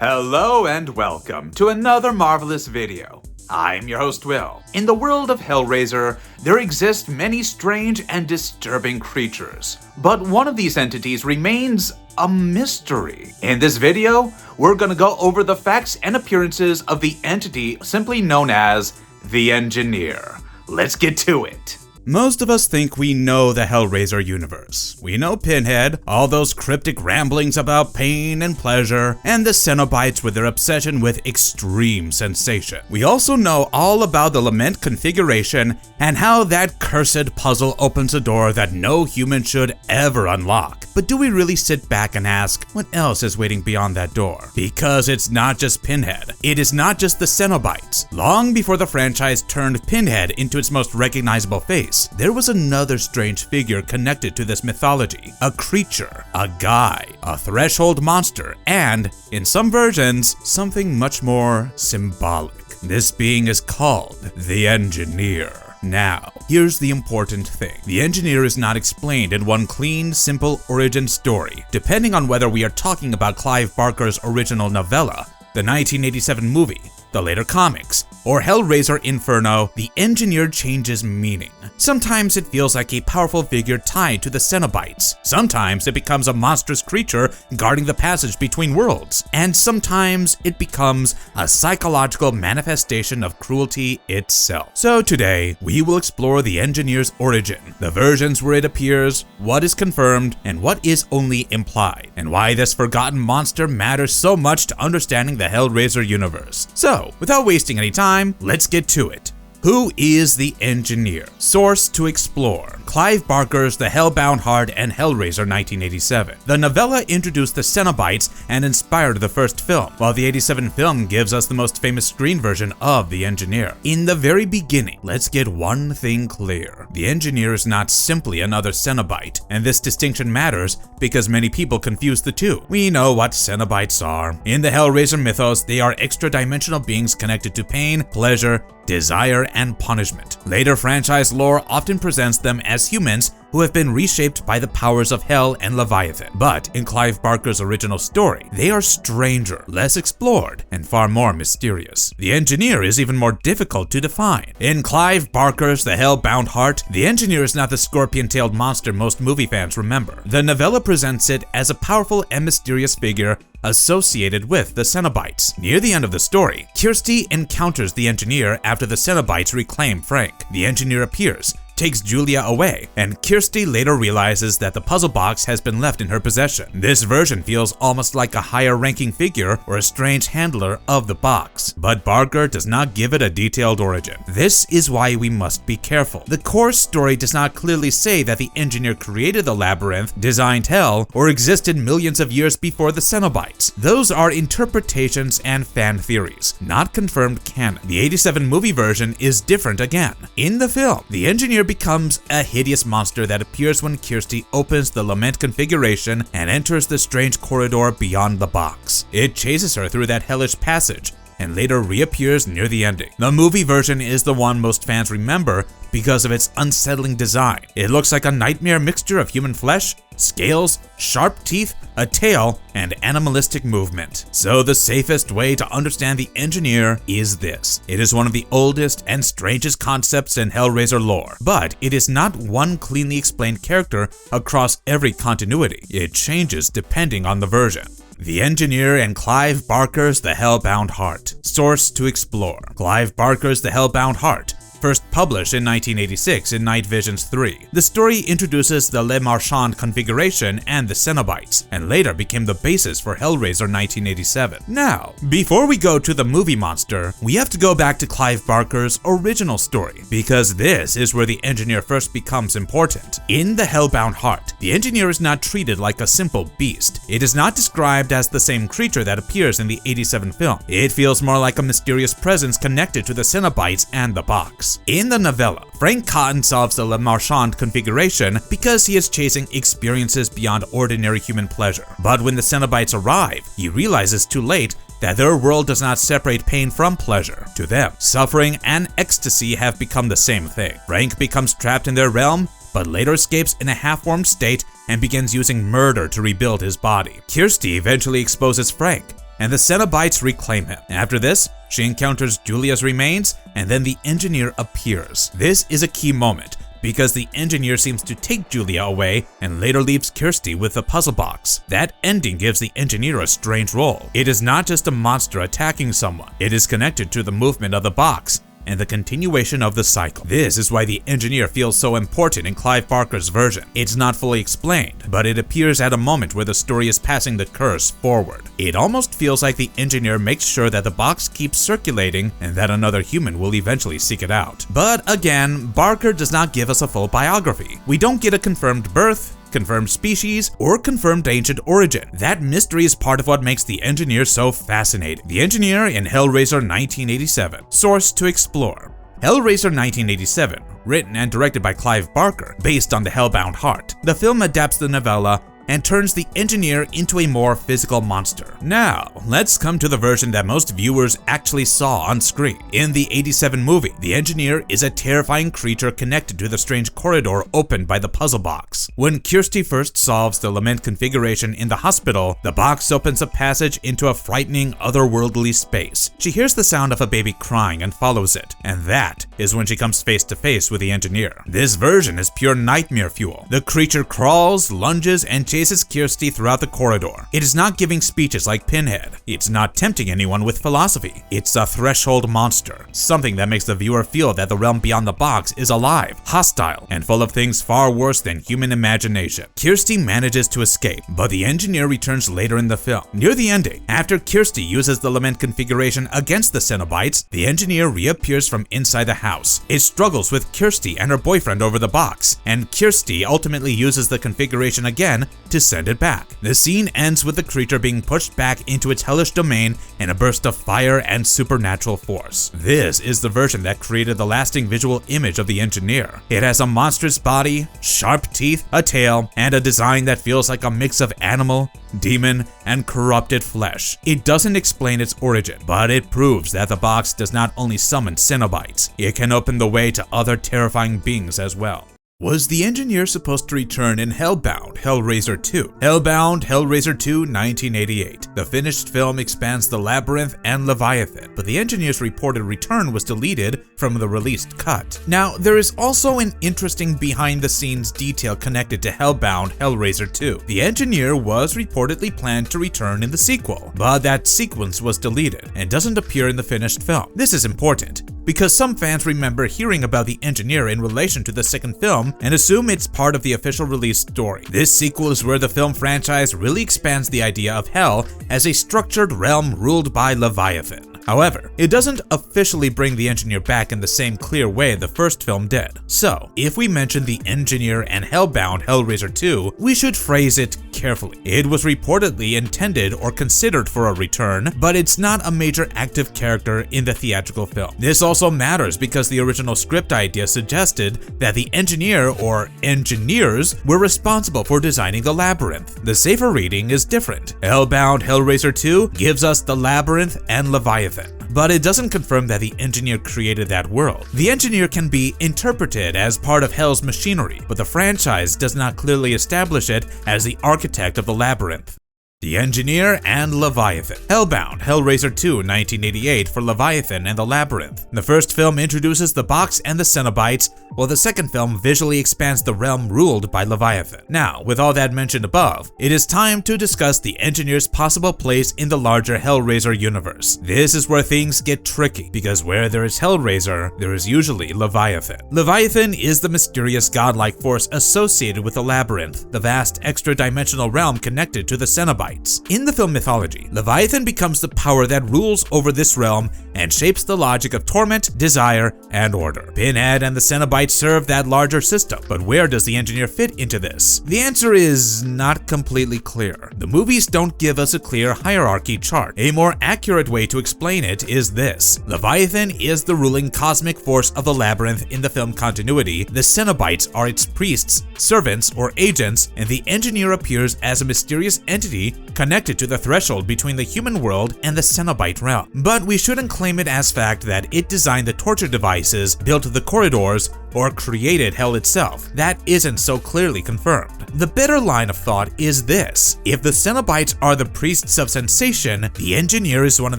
Hello and welcome to another marvelous video. I'm your host Will. In the world of Hellraiser, there exist many strange and disturbing creatures, but one of these entities remains a mystery. In this video, we're gonna go over the facts and appearances of the entity simply known as the Engineer. Let's get to it. Most of us think we know the Hellraiser universe. We know Pinhead, all those cryptic ramblings about pain and pleasure, and the Cenobites with their obsession with extreme sensation. We also know all about the Lament Configuration and how that cursed puzzle opens a door that no human should ever unlock. But do we really sit back and ask, what else is waiting beyond that door? Because it's not just Pinhead. It is not just the Cenobites. Long before the franchise turned Pinhead into its most recognizable face, there was another strange figure connected to this mythology. A creature, a guy, a threshold monster, and, in some versions, something much more symbolic. This being is called the Engineer. Now, here's the important thing. The Engineer is not explained in one clean, simple origin story. Depending on whether we are talking about Clive Barker's original novella, the 1987 movie, the later comics, or Hellraiser Inferno, the Engineer changes meaning. Sometimes it feels like a powerful figure tied to the Cenobites. Sometimes it becomes a monstrous creature guarding the passage between worlds. And sometimes it becomes a psychological manifestation of cruelty itself. So today, we will explore the Engineer's origin, the versions where it appears, what is confirmed, and what is only implied, and why this forgotten monster matters so much to understanding the Hellraiser universe. So, without wasting any time, let's get to it. Who is the Engineer? Source to explore. Clive Barker's The Hellbound Heart and Hellraiser 1987. The novella introduced the Cenobites and inspired the first film, while the 87 film gives us the most famous screen version of the Engineer. In the very beginning, let's get one thing clear. The Engineer is not simply another Cenobite, and this distinction matters because many people confuse the two. We know what Cenobites are. In the Hellraiser mythos, they are extra-dimensional beings connected to pain, pleasure, desire, and punishment. Later franchise lore often presents them as humans who have been reshaped by the powers of Hell and Leviathan. But in Clive Barker's original story, they are stranger, less explored, and far more mysterious. The Engineer is even more difficult to define. In Clive Barker's The Hellbound Heart, the Engineer is not the scorpion-tailed monster most movie fans remember. The novella presents it as a powerful and mysterious figure associated with the Cenobites. Near the end of the story, Kirsty encounters the Engineer after the Cenobites reclaim Frank. The Engineer appears, takes Julia away, and Kirsty later realizes that the puzzle box has been left in her possession. This version feels almost like a higher-ranking figure or a strange handler of the box, but Barker does not give it a detailed origin. This is why we must be careful. The core story does not clearly say that the Engineer created the labyrinth, designed Hell, or existed millions of years before the Cenobites. Those are interpretations and fan theories, not confirmed canon. The 87 movie version is different again. In the film, the Engineer becomes a hideous monster that appears when Kirsty opens the Lament Configuration and enters the strange corridor beyond the box. It chases her through that hellish passage and later reappears near the ending. The movie version is the one most fans remember because of its unsettling design. It looks like a nightmare mixture of human flesh, scales, sharp teeth, a tail, and animalistic movement. So the safest way to understand the Engineer is this. It is one of the oldest and strangest concepts in Hellraiser lore, but it is not one cleanly explained character across every continuity. It changes depending on the version. The Engineer and Clive Barker's The Hellbound Heart. Source to explore. Clive Barker's The Hellbound Heart, first published in 1986 in Night Visions 3. The story introduces the Lament Configuration and the Cenobites, and later became the basis for Hellraiser 1987. Now, before we go to the movie monster, we have to go back to Clive Barker's original story, because this is where the Engineer first becomes important. In the Hellbound Heart, the Engineer is not treated like a simple beast. It is not described as the same creature that appears in the 87 film. It feels more like a mysterious presence connected to the Cenobites and the box. In the novella, Frank Cotton solves the Lament Configuration because he is chasing experiences beyond ordinary human pleasure. But when the Cenobites arrive, he realizes too late that their world does not separate pain from pleasure. To them, suffering and ecstasy have become the same thing. Frank becomes trapped in their realm, but later escapes in a half-formed state and begins using murder to rebuild his body. Kirsty eventually exposes Frank, and the Cenobites reclaim him. After this, she encounters Julia's remains, and then the Engineer appears. This is a key moment, because the Engineer seems to take Julia away and later leaves Kirsty with the puzzle box. That ending gives the Engineer a strange role. It is not just a monster attacking someone, it is connected to the movement of the box and the continuation of the cycle. This is why the Engineer feels so important in Clive Barker's version. It's not fully explained, but it appears at a moment where the story is passing the curse forward. It almost feels like the Engineer makes sure that the box keeps circulating and that another human will eventually seek it out. But again, Barker does not give us a full biography. We don't get a confirmed birth, confirmed species, or confirmed ancient origin. That mystery is part of what makes the Engineer so fascinating. The Engineer in Hellraiser 1987. Source to explore. Hellraiser 1987, written and directed by Clive Barker, based on the Hellbound Heart. The film adapts the novella and turns the Engineer into a more physical monster. Now, let's come to the version that most viewers actually saw on screen. In the 87 movie, the Engineer is a terrifying creature connected to the strange corridor opened by the puzzle box. When Kirsty first solves the Lament Configuration in the hospital, the box opens a passage into a frightening, otherworldly space. She hears the sound of a baby crying and follows it, and that is when she comes face to face with the Engineer. This version is pure nightmare fuel. The creature crawls, lunges, and chases Kirsty throughout the corridor. It is not giving speeches like Pinhead. It's not tempting anyone with philosophy. It's a threshold monster, something that makes the viewer feel that the realm beyond the box is alive, hostile, and full of things far worse than human imagination. Kirsty manages to escape, but the Engineer returns later in the film. Near the ending, after Kirsty uses the Lament Configuration against the Cenobites, the Engineer reappears from inside the house. It struggles with Kirsty and her boyfriend over the box, and Kirsty ultimately uses the configuration again to send it back. The scene ends with the creature being pushed back into its hellish domain in a burst of fire and supernatural force. This is the version that created the lasting visual image of the Engineer. It has a monstrous body, sharp teeth, a tail, and a design that feels like a mix of animal, demon, and corrupted flesh. It doesn't explain its origin, but it proves that the box does not only summon Cenobites, it can open the way to other terrifying beings as well. Was the Engineer supposed to return in Hellbound Hellraiser 2? Hellbound Hellraiser 2 1988. The finished film expands the Labyrinth and Leviathan, but the Engineer's reported return was deleted from the released cut. Now, there is also an interesting behind-the-scenes detail connected to Hellbound Hellraiser 2. The Engineer was reportedly planned to return in the sequel, but that sequence was deleted and doesn't appear in the finished film. This is important, because some fans remember hearing about the Engineer in relation to the second film and assume it's part of the official release story. This sequel is where the film franchise really expands the idea of Hell as a structured realm ruled by Leviathan. However, it doesn't officially bring the Engineer back in the same clear way the first film did. So, if we mention the Engineer and Hellbound Hellraiser 2, we should phrase it carefully. It was reportedly intended or considered for a return, but it's not a major active character in the theatrical film. This also matters because the original script idea suggested that the Engineer or engineers were responsible for designing the labyrinth. The safer reading is different. Hellbound Hellraiser 2 gives us the labyrinth and Leviathan, but it doesn't confirm that the Engineer created that world. The Engineer can be interpreted as part of Hell's machinery, but the franchise does not clearly establish it as the architect of the labyrinth. The Engineer and Leviathan. Hellbound Hellraiser 2 1988 for Leviathan and the Labyrinth. The first film introduces the box and the Cenobites, while the second film visually expands the realm ruled by Leviathan. Now, with all that mentioned above, it is time to discuss the Engineer's possible place in the larger Hellraiser universe. This is where things get tricky, because where there is Hellraiser, there is usually Leviathan. Leviathan is the mysterious godlike force associated with the Labyrinth, the vast extra-dimensional realm connected to the Cenobites. In the film mythology, Leviathan becomes the power that rules over this realm and shapes the logic of torment, desire, and order. Pinhead and the Cenobites serve that larger system, but where does the Engineer fit into this? The answer is not completely clear. The movies don't give us a clear hierarchy chart. A more accurate way to explain it is this. Leviathan is the ruling cosmic force of the Labyrinth in the film continuity, the Cenobites are its priests, servants, or agents, and the Engineer appears as a mysterious entity connected to the threshold between the human world and the Cenobite realm. But we shouldn't claim it as fact that it designed the torture devices, built the corridors, or created hell itself. That isn't so clearly confirmed. The better line of thought is this: if the Cenobites are the priests of sensation, the Engineer is one of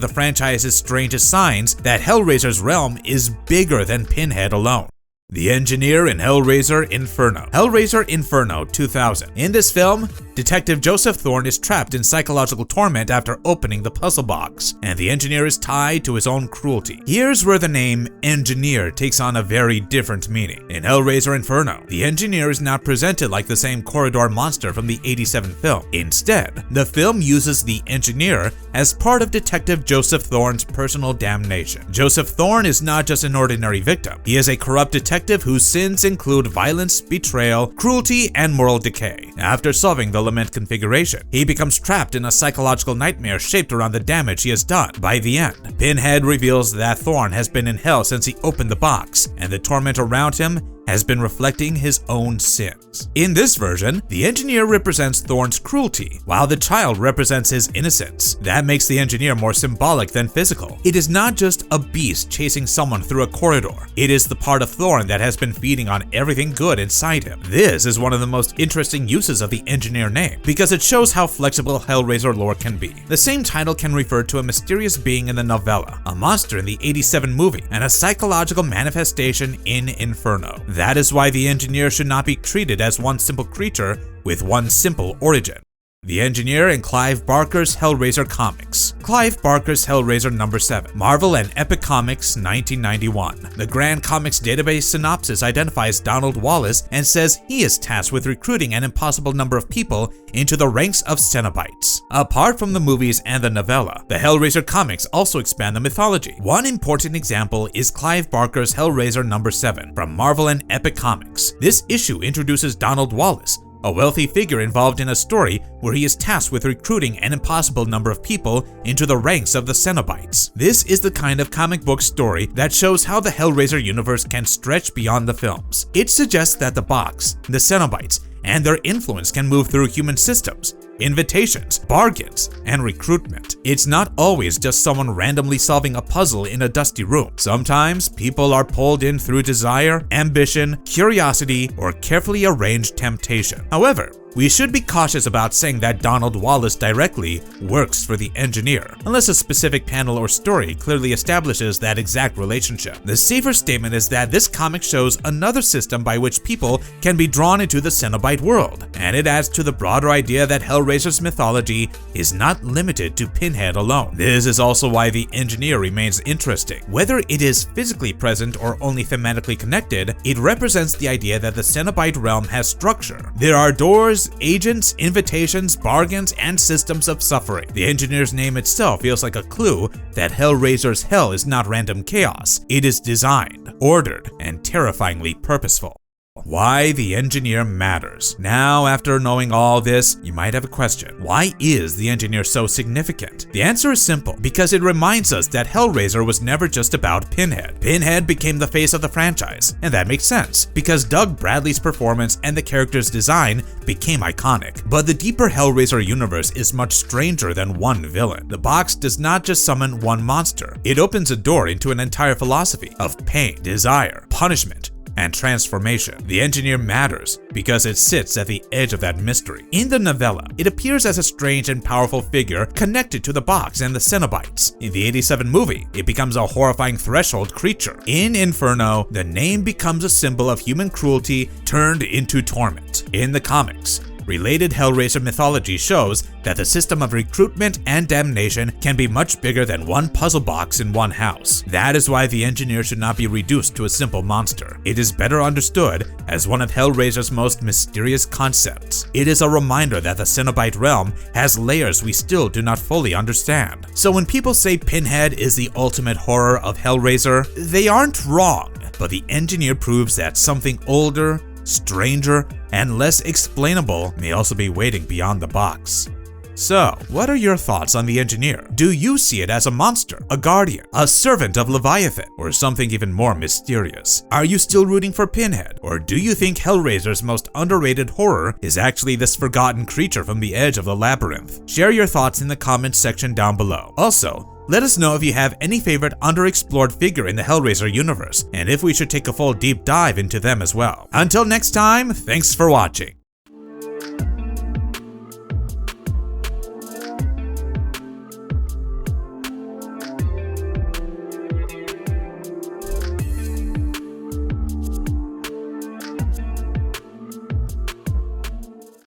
the franchise's strangest signs that Hellraiser's realm is bigger than Pinhead alone. The Engineer in Hellraiser Inferno. Hellraiser Inferno 2000. In this film, Detective Joseph Thorne is trapped in psychological torment after opening the puzzle box, and the Engineer is tied to his own cruelty. Here's where the name Engineer takes on a very different meaning. In Hellraiser Inferno, the Engineer is not presented like the same corridor monster from the '87 film. Instead, the film uses the Engineer as part of Detective Joseph Thorne's personal damnation. Joseph Thorne is not just an ordinary victim. He is a corrupt detective whose sins include violence, betrayal, cruelty, and moral decay. After solving the Lament Configuration, he becomes trapped in a psychological nightmare shaped around the damage he has done. By the end, Pinhead reveals that Thorne has been in hell since he opened the box, and the torment around him has been reflecting his own sins. In this version, the Engineer represents Thorne's cruelty, while the child represents his innocence. That makes the Engineer more symbolic than physical. It is not just a beast chasing someone through a corridor. It is the part of Thorne that has been feeding on everything good inside him. This is one of the most interesting uses of the Engineer name, because it shows how flexible Hellraiser lore can be. The same title can refer to a mysterious being in the novella, a monster in the '87 movie, and a psychological manifestation in Inferno. That is why the Engineer should not be treated as one simple creature with one simple origin. The Engineer in Clive Barker's Hellraiser comics. Clive Barker's Hellraiser number 7. Marvel and Epic Comics, 1991. The Grand Comics database synopsis identifies Donald Wallace and says he is tasked with recruiting an impossible number of people into the ranks of Cenobites. Apart from the movies and the novella, the Hellraiser comics also expand the mythology. One important example is Clive Barker's Hellraiser number 7 from Marvel and Epic Comics. This issue introduces Donald Wallace, a wealthy figure involved in a story where he is tasked with recruiting an impossible number of people into the ranks of the Cenobites. This is the kind of comic book story that shows how the Hellraiser universe can stretch beyond the films. It suggests that the box, the Cenobites, and their influence can move through human systems, invitations, bargains, and recruitment. It's not always just someone randomly solving a puzzle in a dusty room. Sometimes people are pulled in through desire, ambition, curiosity, or carefully arranged temptation. However, we should be cautious about saying that Donald Wallace directly works for the Engineer, unless a specific panel or story clearly establishes that exact relationship. The safer statement is that this comic shows another system by which people can be drawn into the Cenobite world, and it adds to the broader idea that Hellraiser's mythology is not limited to Pinhead alone. This is also why the Engineer remains interesting. Whether it is physically present or only thematically connected, it represents the idea that the Cenobite realm has structure. There are doors, agents, invitations, bargains, and systems of suffering. The Engineer's name itself feels like a clue that Hellraiser's hell is not random chaos. It is designed, ordered, and terrifyingly purposeful. Why the Engineer matters. Now, after knowing all this, you might have a question. Why is the Engineer so significant? The answer is simple, because it reminds us that Hellraiser was never just about Pinhead. Pinhead became the face of the franchise, and that makes sense, because Doug Bradley's performance and the character's design became iconic. But the deeper Hellraiser universe is much stranger than one villain. The box does not just summon one monster. It opens a door into an entire philosophy of pain, desire, punishment, and transformation. The Engineer matters because it sits at the edge of that mystery. In the novella, it appears as a strange and powerful figure connected to the box and the Cenobites. In the '87 movie, it becomes a horrifying threshold creature. In Inferno, the name becomes a symbol of human cruelty turned into torment. In the comics, related Hellraiser mythology shows that the system of recruitment and damnation can be much bigger than one puzzle box in one house. That is why the Engineer should not be reduced to a simple monster. It is better understood as one of Hellraiser's most mysterious concepts. It is a reminder that the Cenobite realm has layers we still do not fully understand. So when people say Pinhead is the ultimate horror of Hellraiser, they aren't wrong, but the Engineer proves that something older, stranger, and less explainable may also be waiting beyond the box. So, what are your thoughts on the Engineer? Do you see it as a monster, a guardian, a servant of Leviathan, or something even more mysterious? Are you still rooting for Pinhead, or do you think Hellraiser's most underrated horror is actually this forgotten creature from the edge of the labyrinth? Share your thoughts in the comments section down below. Also, let us know if you have any favorite underexplored figure in the Hellraiser universe, and if we should take a full deep dive into them as well. Until next time, thanks for watching.